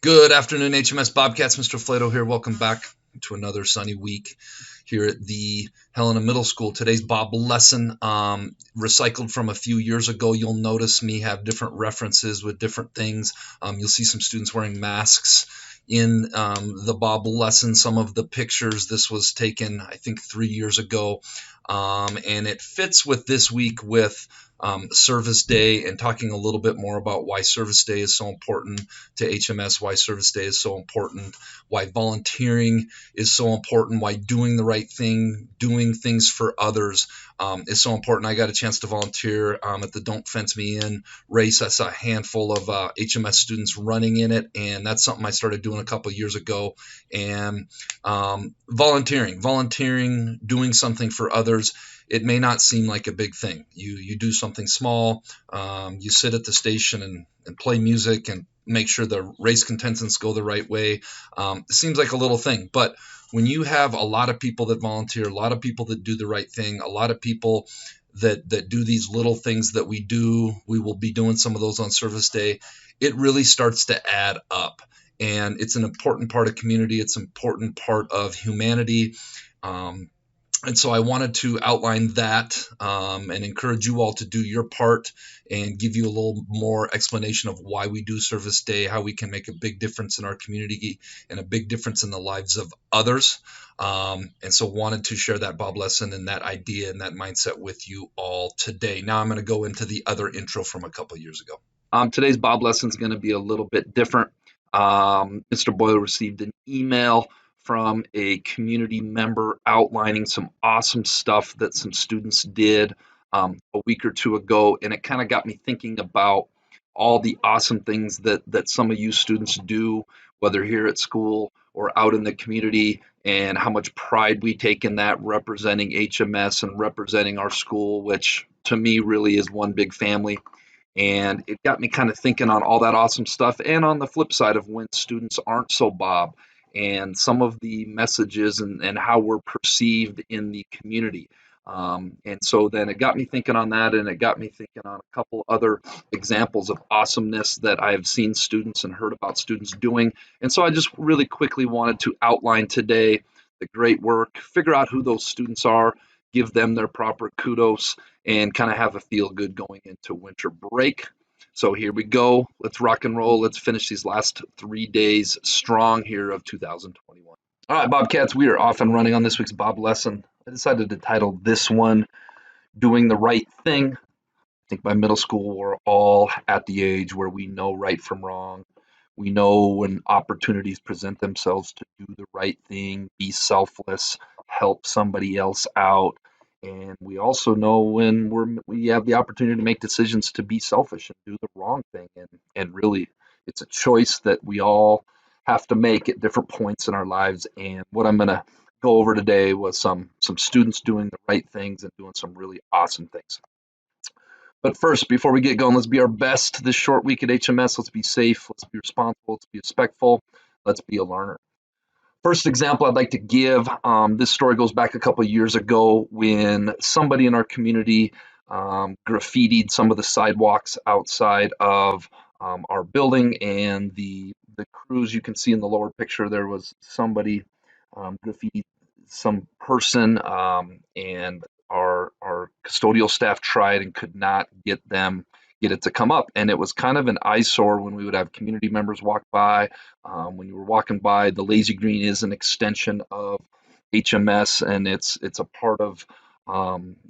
Good afternoon, HMS Bobcats. Mr. Flato here. Welcome back to another sunny week here at the Helena Middle School. Today's Bob lesson, recycled from a few years ago. You'll notice me have different references with different things. You'll see some students wearing masks in the Bob lesson. Some of the pictures, this was taken, I think, 3 years ago. And it fits with this week with Service Day and talking a little bit more about why Service Day is so important to HMS, why Service Day is so important, why volunteering is so important, why doing the right thing, doing things for others is so important. I got a chance to volunteer at the Don't Fence Me In race. I saw a handful of HMS students running in it, and that's something I started doing a couple of years ago. And volunteering, doing something for others, it may not seem like a big thing. You do something small, you sit at the station and play music and make sure the race contestants go the right way. It seems like a little thing, but when you have a lot of people that volunteer, a lot of people that do the right thing, a lot of people that do these little things that we do, we will be doing some of those on Service Day, it really starts to add up. And it's an important part of community. It's an important part of humanity. And so I wanted to outline that and encourage you all to do your part and give you a little more explanation of why we do Service Day, how we can make a big difference in our community and a big difference in the lives of others. And so wanted to share that Bob lesson and that idea and that mindset with you all today. Now I'm going to go into the other intro from a couple of years ago. Today's Bob lesson is going to be a little bit different. Mr. Boyle received an email from a community member outlining some awesome stuff that some students did a week or two ago, and it kind of got me thinking about all the awesome things that some of you students do, whether here at school or out in the community, and how much pride we take in that, representing HMS and representing our school, which to me really is one big family. And it got me kind of thinking on all that awesome stuff, and on the flip side of when students aren't so Bob, and some of the messages and how we're perceived in the community. And so then it got me thinking on that, and it got me thinking on a couple other examples of awesomeness that I have seen students and heard about students doing. And so I just really quickly wanted to outline today the great work, figure out who those students are, give them their proper kudos, and kind of have a feel good going into winter break. So here we go. Let's rock and roll. Let's finish these last 3 days strong here of 2021. All right, Bobcats, we are off and running on this week's Bob lesson. I decided to title this one Doing the Right Thing. I think by middle school, we're all at the age where we know right from wrong. We know when opportunities present themselves to do the right thing, be selfless, help somebody else out. And we also know when we have the opportunity to make decisions to be selfish and do the wrong thing. And really, it's a choice that we all have to make at different points in our lives. And what I'm going to go over today was some students doing the right things and doing some really awesome things. But first, before we get going, let's be our best this short week at HMS. Let's be safe. Let's be responsible. Let's be respectful. Let's be a learner. First example I'd like to give, this story goes back a couple of years ago when somebody in our community graffitied some of the sidewalks outside of our building, and the crews you can see in the lower picture, there was somebody graffitied some person, and our custodial staff tried and could not get it to come up. And it was kind of an eyesore when we would have community members walk by. When you were walking by, the Lazy Green is an extension of HMS, and it's a part of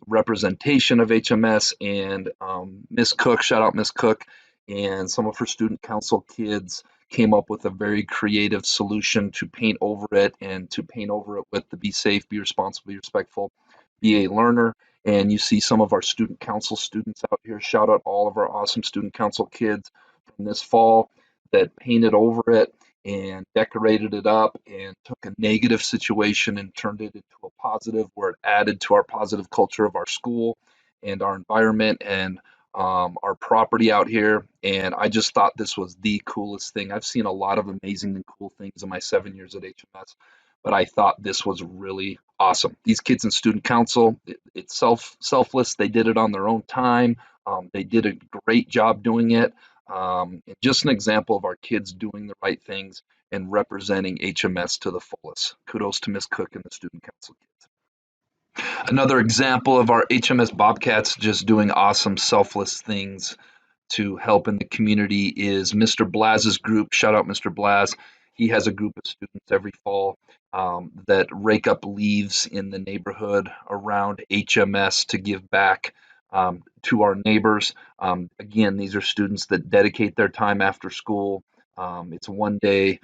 representation of HMS. And Miss Cook, shout out Miss Cook, and some of her student council kids came up with a very creative solution to paint over it, and to paint over it with the be safe, be responsible, be respectful, be a learner. And you see some of our student council students out here. Shout out all of our awesome student council kids from this fall that painted over it and decorated it up and took a negative situation and turned it into a positive, where it added to our positive culture of our school and our environment and our property out here. And I just thought this was the coolest thing. I've seen a lot of amazing and cool things in my 7 years at HMS, but I thought this was really awesome. These kids in student council, it's selfless. They did it on their own time. They did a great job doing it. And just an example of our kids doing the right things and representing HMS to the fullest. Kudos to Miss Cook and the student council kids. Another example of our HMS Bobcats just doing awesome, selfless things to help in the community is Mr. Blaz's group. Shout out Mr. Blaz. He has a group of students every fall that rake up leaves in the neighborhood around HMS to give back to our neighbors. Again, these are students that dedicate their time after school. It's one day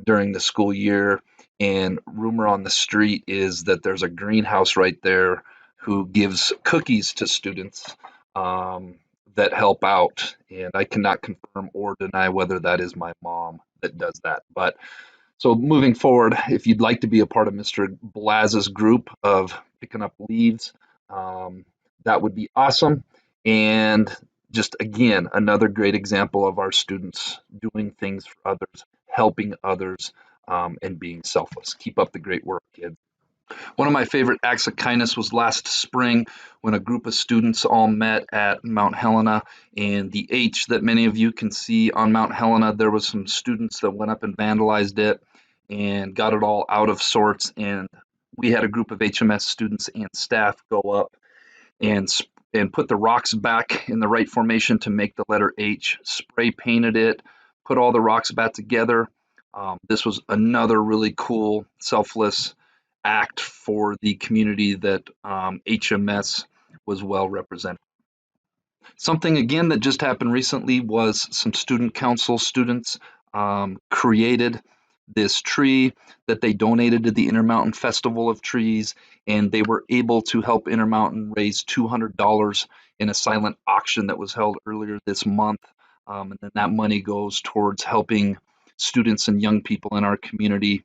during the school year, and rumor on the street is that there's a greenhouse right there who gives cookies to students. That help out. And I cannot confirm or deny whether that is my mom that does that. But so moving forward, if you'd like to be a part of Mr. Blaz's group of picking up leaves, um, that would be awesome. And just again, another great example of our students doing things for others, helping others, and being selfless. Keep up the great work, kids. One of my favorite acts of kindness was last spring when a group of students all met at Mount Helena, and the H that many of you can see on Mount Helena, there was some students that went up and vandalized it and got it all out of sorts. And we had a group of HMS students and staff go up and put the rocks back in the right formation to make the letter H, spray painted it, put all the rocks back together. This was another really cool, selfless act for the community that HMS was well represented. Something again that just happened recently was some student council students created this tree that they donated to the Intermountain Festival of Trees, and they were able to help Intermountain raise $200 in a silent auction that was held earlier this month. And then that money goes towards helping students and young people in our community.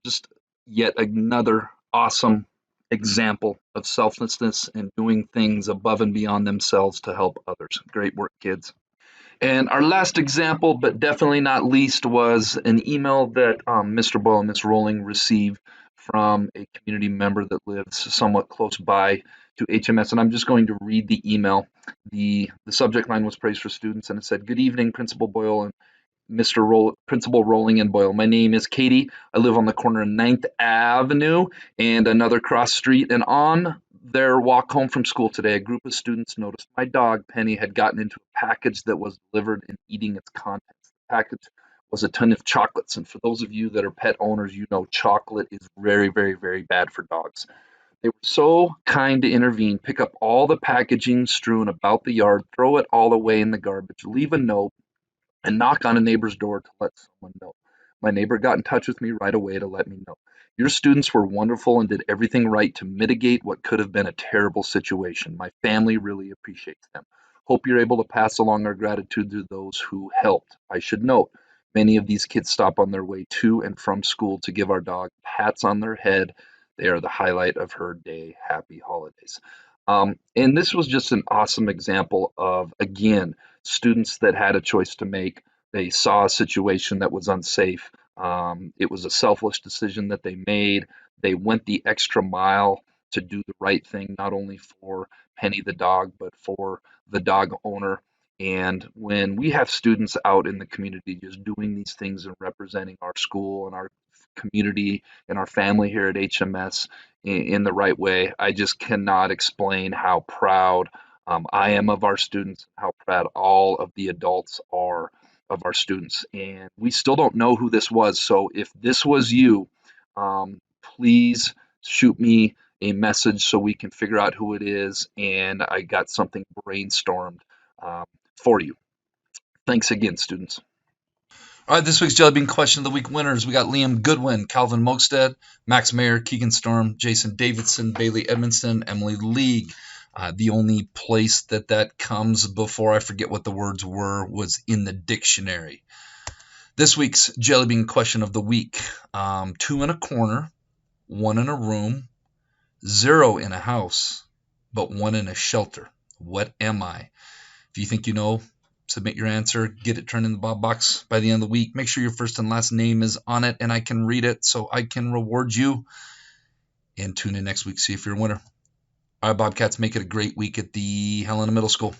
Just yet another awesome example of selflessness and doing things above and beyond themselves to help others. Great work, kids. And our last example, but definitely not least, was an email that Mr. Boyle and Ms. Rowling received from a community member that lives somewhat close by to HMS. And I'm just going to read the email. The subject line was praise for students, and it said, "Good evening, Principal Boyle and Principal Rowling and Boyle. My name is Katie. I live on the corner of 9th Avenue and another cross street. And on their walk home from school today, a group of students noticed my dog, Penny, had gotten into a package that was delivered and eating its contents. The package was a ton of chocolates. And for those of you that are pet owners, you know chocolate is very, very, very bad for dogs. They were so kind to intervene, pick up all the packaging strewn about the yard, throw it all away in the garbage, leave a note, and knock on a neighbor's door to let someone know. My neighbor got in touch with me right away to let me know. Your students were wonderful and did everything right to mitigate what could have been a terrible situation. My family really appreciates them. Hope you're able to pass along our gratitude to those who helped. I should note, many of these kids stop on their way to and from school to give our dog pats on their head. They are the highlight of her day. Happy holidays." And this was just an awesome example of, again, students that had a choice to make. They saw a situation that was unsafe. It was a selfless decision that they made. They went the extra mile to do the right thing, not only for Penny the dog, but for the dog owner. And when we have students out in the community just doing these things and representing our school and our community and our family here at HMS in the right way, I just cannot explain how proud I am of our students, how proud all of the adults are of our students. And we still don't know who this was. So if this was you, please shoot me a message so we can figure out who it is. And I got something brainstormed um, for you. Thanks again, students. All right, this week's Jelly Bean Question of the Week winners. We got Liam Goodwin, Calvin Mokstead, Max Mayer, Keegan Storm, Jason Davidson, Bailey Edmondson, Emily League. The only place that comes before I forget what the words were was in the dictionary. This week's Jelly Bean Question of the Week. 2 in a corner, 1 in a room, 0 in a house, but 1 in a shelter. What am I? If you think you know, submit your answer, get it turned in the Bob box by the end of the week. Make sure your first and last name is on it and I can read it so I can reward you. And tune in next week, see if you're a winner. All right, Bobcats, make it a great week at the Helena Middle School.